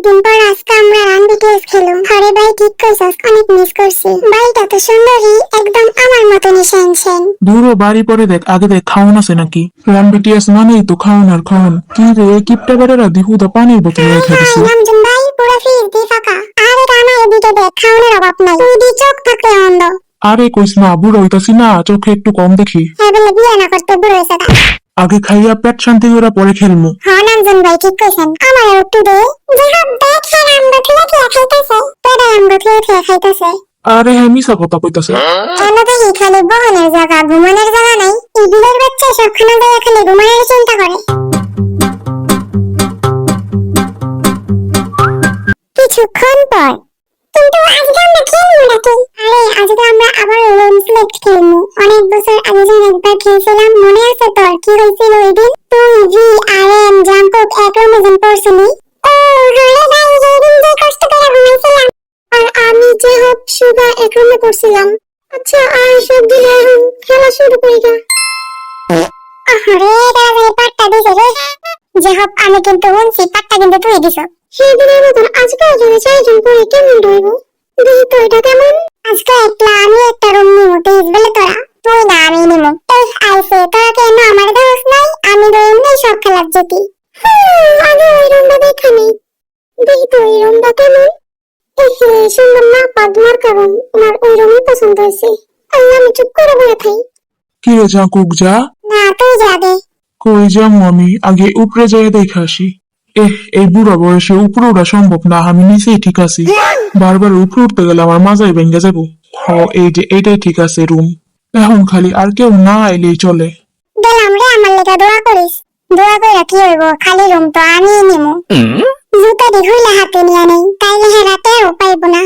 অনেকদিন পর আজকে আমরা রান বিটিএস খেলুম। আরে ভাই ঠিক কইছস, অনেক মিস করছি। বাড়িটা তো সুন্দরী, একদম আমার মতনই সেন। ধুরো বাড়ি পরে দেখ, আগে দেখ খাওন আছে নাকি। রান বিটিএস মানেই তো খাওন আর খাওন। কি রে কিপটা বেড়ারা দিহুদা পানির বোতল রেখে দিছে। নামজুন ভাই পুরো ফ্রিজ দি ফাঁকা। আরে রানা এদিকে দেখ, খাওনের অভাব নাই, তুই দি চোখ থাকলে অন্ধ। আরে কইস না, বুড়ো হইতাছি না, চোখে একটু কম দেখি। হ্যাঁ বলে বিয়ে না করতে বুড়ো হয়েছে তা। আগে খাইয়া পেট শান্তি করে পরে খেলমু। হ্যাঁ নামজুন ভাই ঠিক কইছেন, আমার একটু দে। যেসব দেখে রামদো খেয়ে খাইতেছে, তোরা রামদো খেয়ে খাইতেছে। আরে হ্যাঁ মিশা কথা কইতাছে। কেন দেখি খালি বহনের জায়গা, ঘুমানোর জায়গা নাই। এই বিলের বাচ্চা সবখানে যায় খালি ঘুমানোর চিন্তা করে। কিছুক্ষণ পর কিন্তু আজকে আমরা খেলবো নাকি? আরে আজকে আমরা আবার রুম সিলেক্ট খেলবো। অনেক বছর আগে যখন একবার খেলছিলাম মনে আছে তোর? কি হয়েছিল ওই দিন? তুই ভি আর এম জাঙ্কুক এক রুমে জন পড়ছিলি। ও হরে ভাই, যেদিন যে কষ্ট করে ঘুমাইছিলাম। আর আমি যে হোপ সুগা এক রুমে পড়ছিলাম। আচ্ছা আর সব দিলে এখন খেলা শুরু করি গা। আরে দাদা পাট্টা দিছে রে। যে হোপ আমি কিন্তু শুনছি পাট্টা কিন্তু তুই দিছ। সেই দিনের মতন আজকেও যদি চারজন করে কেমন রইব? দেখি তো এটা কেমন। আজকে একলা আমি একটা রুম নিবো, তুই বলে তোরা। তুই না আমি নিবো। আইসে তোরা কেন আমার দোষ নাই? আমি তো এমনি সব খেলার যেতি। আগে ওই রুমটা দেখা নেই। দেখি তো এই রুমটা কেমন। সুন্দর না পাদমার কারণ আমার ওই রুমই পছন্দ হয়েছে। আমি চুপ করে বলে থাই। কি রে জাঙ্কুক যা। না তুই যাবে। কই যামু আমি, আগে উপরে যাই দেখে আসি। এই বুড়া বয়সে উপরে ওঠা সম্ভব না, আমি নিচেই ঠিক আছি। বারবার উপরে উঠতে গেলে আমার মাজাই ভেঙে যাবো। এই যে এইটাই ঠিক আছে রুম। এখন খালি আর কেউ না এলেই চলে। গেলাম রে, আমার লেগে দোয়া করিস। দোয়া করে কি হইব, খালি রুম তো আমিই নিমু। জুতা দি হইলে হাতে নিয়ে নেই, তাইলে হেরাতেও পাইব না।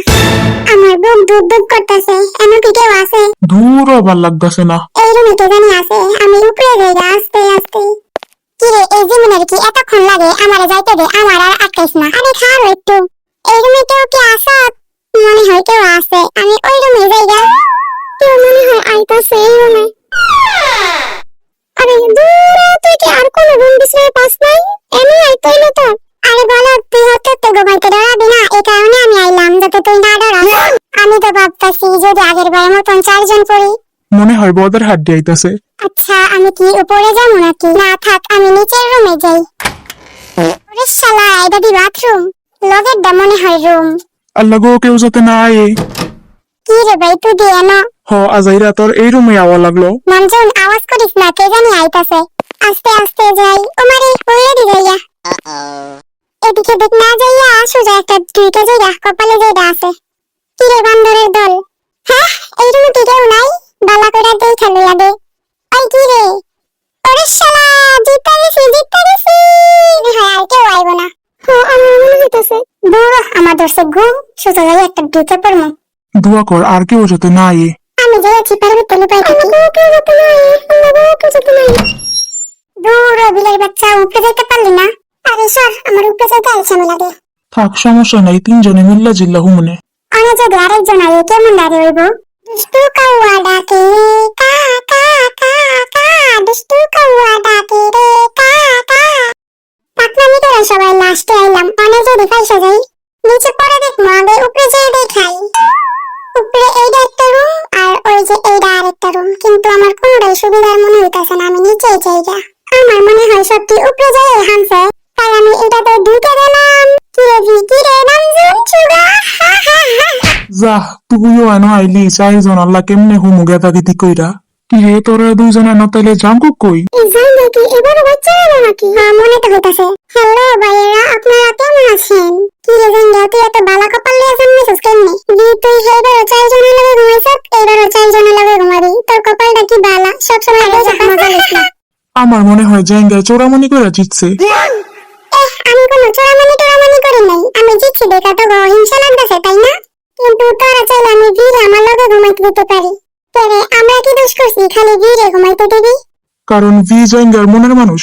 আমার বুক দুধ দুধ করতেছে। এমন কি কেউ আছে? দূর আবার লাগতেছে না। এই রুমে কে জানি আছে। আমি উপরে যাই আস্তে আস্তে। কি রে এই জীবনের কি এতক্ষণ লাগে? আমারে যাইতে দে, আমার আর আটকাইস না। আরে খাও একটু। এই রুমে কেউ কি আছে? মনে হয় কেউ আছে, আমি ওই রুমে যাই গা। কেউ মনে হয় আইতাছে এই রুমে। আরে দূর, তুই কি আর কোন রুম বিছানায় পাস নাই? এমনি আইতই না তো। আরে বলো, তুই হতে তো ঘুমাইতে ডরাবি না, এই কারণে আমি আইলাম যাতে তুই না ডরাস। আমি তো ভাবতাছি যদি আগের বারের মতন চারজন করি। মনে হয় বদের হাত দিয়ে আইতাছে। আচ্ছা আমি কি উপরে যাবো নাকি? না থাক, আমি নিচের রুমে যাই। ওরে শালা, এটা দি বাথরুম? লগের দা মনে হয় রুম। আল্লাহ গো, কেউ যাতে না আয়ে। কি রে ভাই, তুই দিয়ে না। আজাইরা তোর এই রুমে আওয়া লাগলো। নামজন আওয়াজ করিস না, কে জানি আইতাছে। আস্তে আস্তে যাই। ওমারে কইরে দি যাইয়া। এদিকে দেখ না যাইয়া সোজা একটা দুইটা জায়গা কপালে যেটা আছে। কি রে বান্দরের দল? হ্যাঁ এই রুমে কি কেউ নাই? বালা কইরা দেই খালি লাগে। ওই কি রে? ওরে শালা, জিততে গেছি। হ্যাঁ আর কেউ আইব না। আমার মনে হইতাছে দূর আমার ধরছে ঘুম, সোজা যাই একটা ঢুকে পড়মু। দোয়া কর আর কেউ যাতে না আয়ে। আমি যাইছি পারবে তো লুকাই থাকি। দূর বিলের বাচ্চা, উপরে যেতে পারলি না? আরে সর, আমার উপরে যেতে আলসামি লাগে। থাক সমস্যা নাই, তিনজনে মিল্লা জিল্লা হুমনে। অনেক যদি আরেকজন আগে কেমন দাঁড়িয়ে হইব? দুষ্টু কাউয়া ডাকে কা কা কা কা, দুষ্টু কাউয়া ডাকে রে কা কা। পাকনামি করে সবাই লাস্টে আইলাম। অনেক যদি ফাইসা যাই। নিচে পরে দেখবো, আগে উপরে যেয়ে দেখাই। উপরে এইটা একটা রুম আর ওই যে এইটা আরেকটা রুম, কিন্তু আমার কোনোটাই সুবিধার মনে হইতাছে না। আমি নিচেই যাইগা। আমার মনে হয় সত্যি উপরে যাই হানছে, তাই আমি এটাতে ঢুকে গেলাম। কিরে নামজুন সুগা। যা তুইও এনো আইলি, চারজন আল্লাহ কেমনে হুমু গেতাগিতি কইরা। কি রে তোরা দুইজনে না তাইলে জাঙ্কুক কই? এই যাই নাকি এবারও বাচ্চা হলো নাকি? হ্যাঁ মনে তো হইতাছে। হ্যালো ভাইয়েরা, আপনারা কেমন আছেন? কি রে জাঙ্গা, তুই এত বালা কপাল লিয়ে জন্মেছিস কেমনে? তুই এবারও চারজনের লগে ঘুমাইছিস, এবারও চারজনের লগে ঘুমাবি। তোর কপালটা কি বালা, সবসময় মজা লিস না। আমার মনে হয় জাঙ্গায় চোরামনি কইরা জিতছে। আমি কোনো চোরামানি টোরামানি করি নাই। আমি জিতছি দেখা তো হিংসা লাগতেছে, তাই না? কিন্তু তোরা চাইলে আমি ভিড়ে আমার লগে ঘুমাইতে দিতে পারি। তবে আমরা কি দোষ করছি খালি ভিড়ে ঘুমাইতে দিবি? কারণ ভি জাঙ্গার মনের মানুষ।